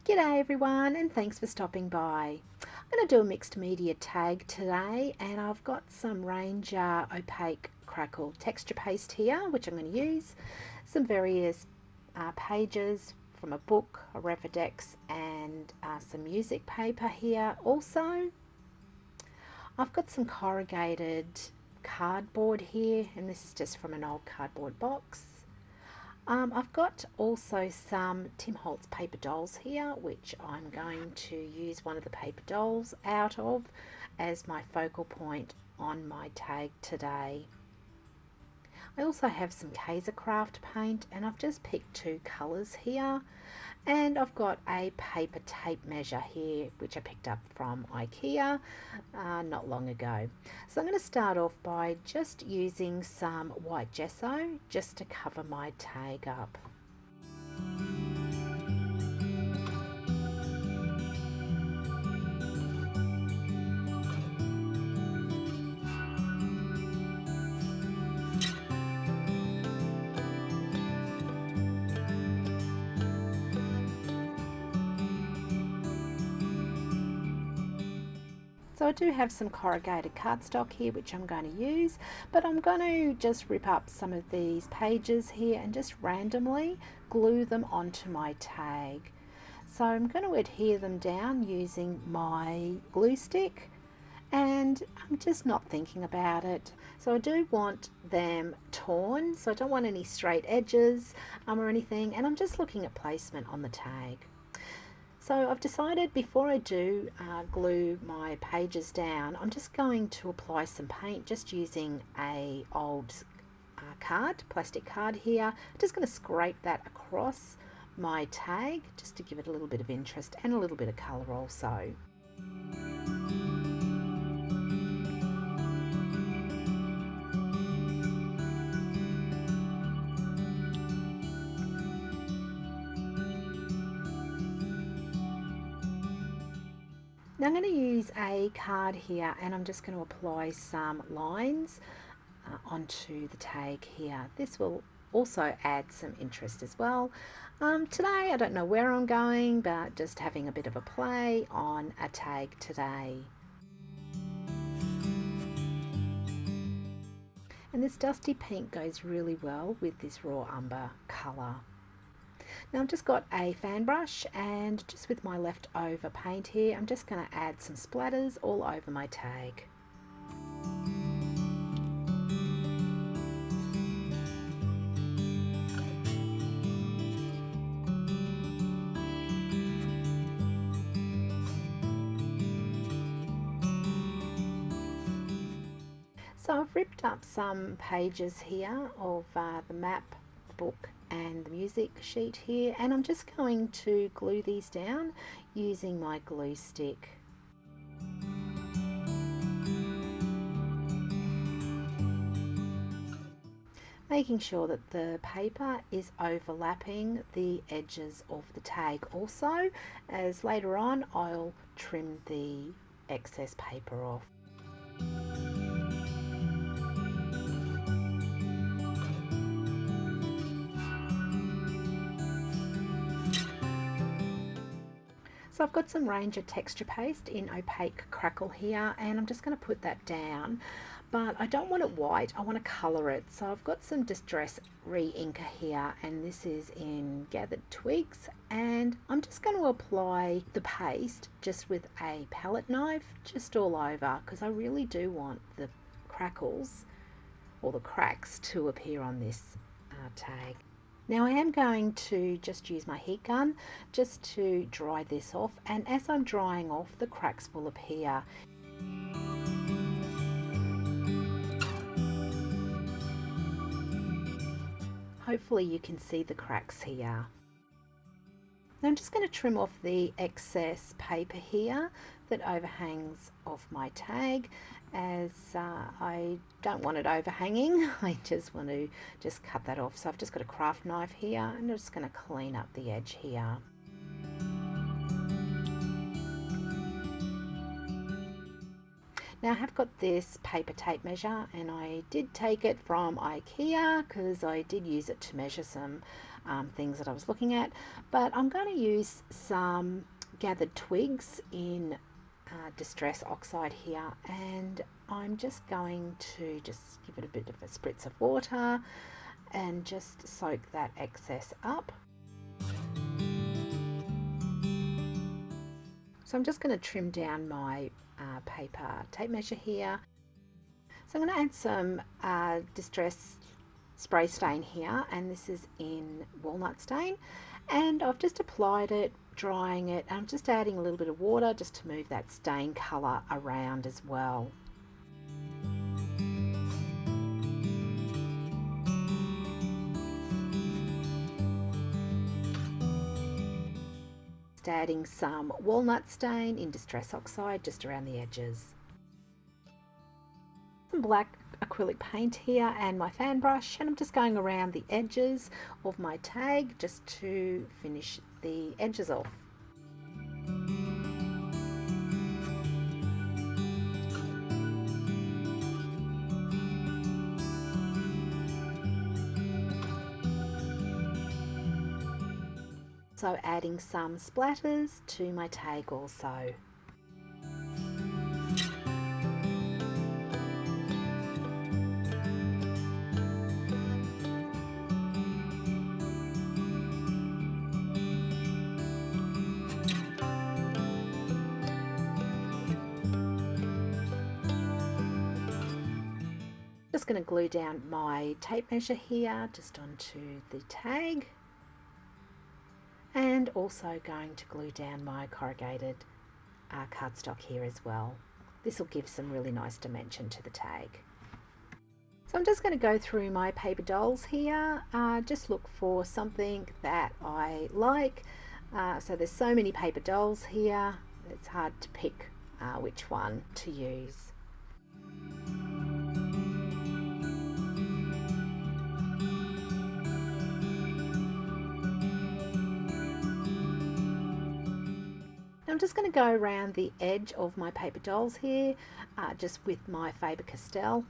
G'day everyone, and thanks for stopping by. I'm going to do a mixed media tag today, and I've got some Ranger opaque Crackle texture paste here which I'm going to use, some various pages from a book, a Refidex, and some music paper here. Also I've got some corrugated cardboard here, and this is just from an old cardboard box. I've got also some Tim Holtz paper dolls here, which I'm going to use one of the paper dolls out of as my focal point on my tag today. I also have some Craft paint, and I've just picked two colours here, and I've got a paper tape measure here which I picked up from IKEA not long ago. So I'm going to start off by just using some white gesso just to cover my tag up. So I do have some corrugated cardstock here which I'm going to use, but I'm going to just rip up some of these pages here and just randomly glue them onto my tag. So I'm going to adhere them down using my glue stick, and I'm just not thinking about it. So I do want them torn, so I don't want any straight edges or anything, and I'm just looking at placement on the tag. So I've decided before I do glue my pages down, I'm just going to apply some paint just using a old plastic card here. I'm just going to scrape that across my tag just to give it a little bit of interest and a little bit of colour also. Now I'm going to use a card here, and I'm just going to apply some lines onto the tag here. This will also add some interest as well. Today I don't know where I'm going, but just having a bit of a play on a tag today. And this dusty pink goes really well with this raw umber colour. Now I've just got a fan brush, and just with my leftover paint here, I'm just going to add some splatters all over my tag. So I've ripped up some pages here of the map, the book, and the music sheet here, and I'm just going to glue these down using my glue stick. Making sure that the paper is overlapping the edges of the tag also, as later on I'll trim the excess paper off. So I've got some Ranger texture paste in opaque Crackle here, and I'm just going to put that down, but I don't want it white, I want to colour it. So I've got some Distress re-inker here, and this is in Gathered Twigs, and I'm just going to apply the paste just with a palette knife just all over, because I really do want the crackles or the cracks to appear on this tag. Now I am going to just use my heat gun just to dry this off, and as I'm drying off, the cracks will appear. Hopefully you can see the cracks here. Now I'm just going to trim off the excess paper here that overhangs off my tag, as I don't want it overhanging. I just want to cut that off. So I've just got a craft knife here, and I'm just going to clean up the edge here. Now I have got this paper tape measure, and I did take it from IKEA because I did use it to measure some things that I was looking at, but I'm going to use some gathered twigs in distress oxide here, and I'm just going to just give it a bit of a spritz of water and just soak that excess up. So I'm just going to trim down my paper tape measure here. So I'm going to add some distress spray stain here, and this is in walnut stain, and I've just applied it, drying it, and I'm just adding a little bit of water just to move that stain colour around as well. Just adding some walnut stain in distress oxide just around the edges. Some black acrylic paint here and my fan brush, and I'm just going around the edges of my tag just to finish the edges off. So adding some splatters to my tag also. Just going to glue down my tape measure here just onto the tag, and also going to glue down my corrugated cardstock here as well. This will give some really nice dimension to the tag. So I'm just going to go through my paper dolls here, just look for something that I like. So there's so many paper dolls here, it's hard to pick which one to use. I'm just going to go around the edge of my paper dolls here, just with my Faber-Castell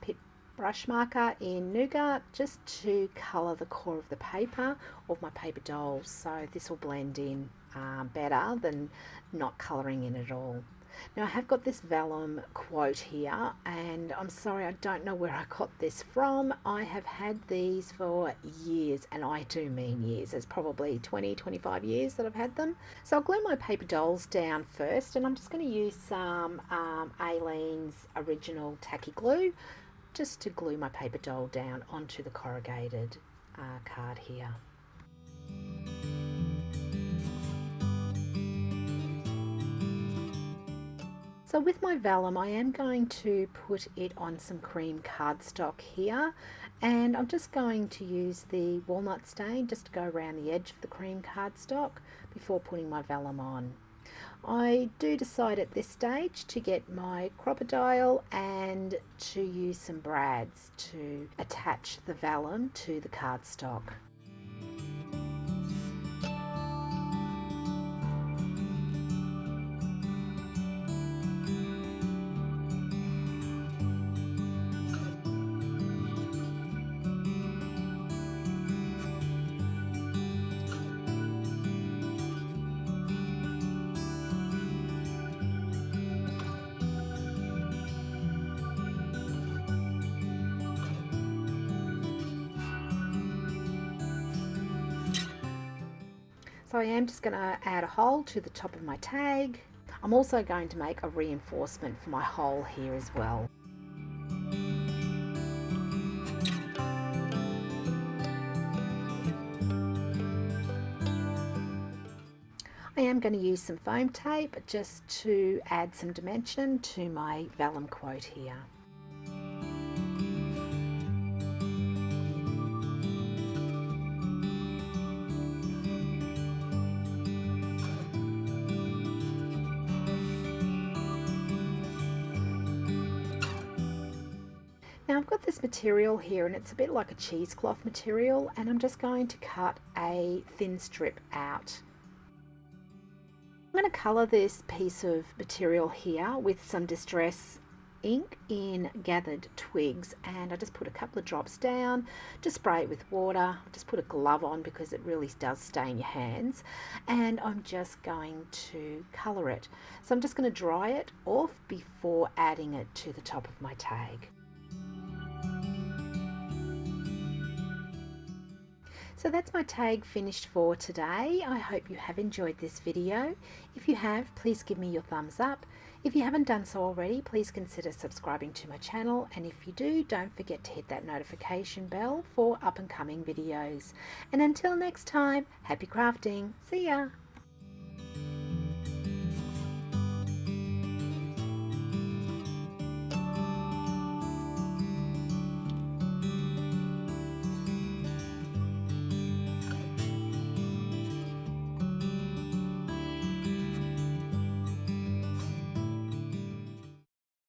pit brush marker in Nougat, just to colour the core of the paper of my paper dolls. So this will blend in better than not colouring in at all. Now I have got this Vellum quote here, and I'm sorry, I don't know where I got this from. I have had these for years, and I do mean years. It's probably 20-25 years that I've had them. So I'll glue my paper dolls down first, and I'm just going to use some Aleene's original tacky glue just to glue my paper doll down onto the corrugated card here. So with my vellum, I am going to put it on some cream cardstock here, and I'm just going to use the walnut stain just to go around the edge of the cream cardstock before putting my vellum on. I do decide at this stage to get my crocodile and to use some brads to attach the vellum to the cardstock. So I am just going to add a hole to the top of my tag. I'm also going to make a reinforcement for my hole here as well. I am going to use some foam tape just to add some dimension to my vellum quote here. Now I've got this material here, and it's a bit like a cheesecloth material, and I'm just going to cut a thin strip out. I'm going to colour this piece of material here with some distress ink in gathered twigs, and I just put a couple of drops down, just spray it with water, just put a glove on because it really does stain your hands, and I'm just going to colour it. So I'm just going to dry it off before adding it to the top of my tag. So that's my tag finished for today. I hope you have enjoyed this video. If you have, please give me your thumbs up. If you haven't done so already, please consider subscribing to my channel, and if you do, don't forget to hit that notification bell for up and coming videos. And until next time, happy crafting. See ya!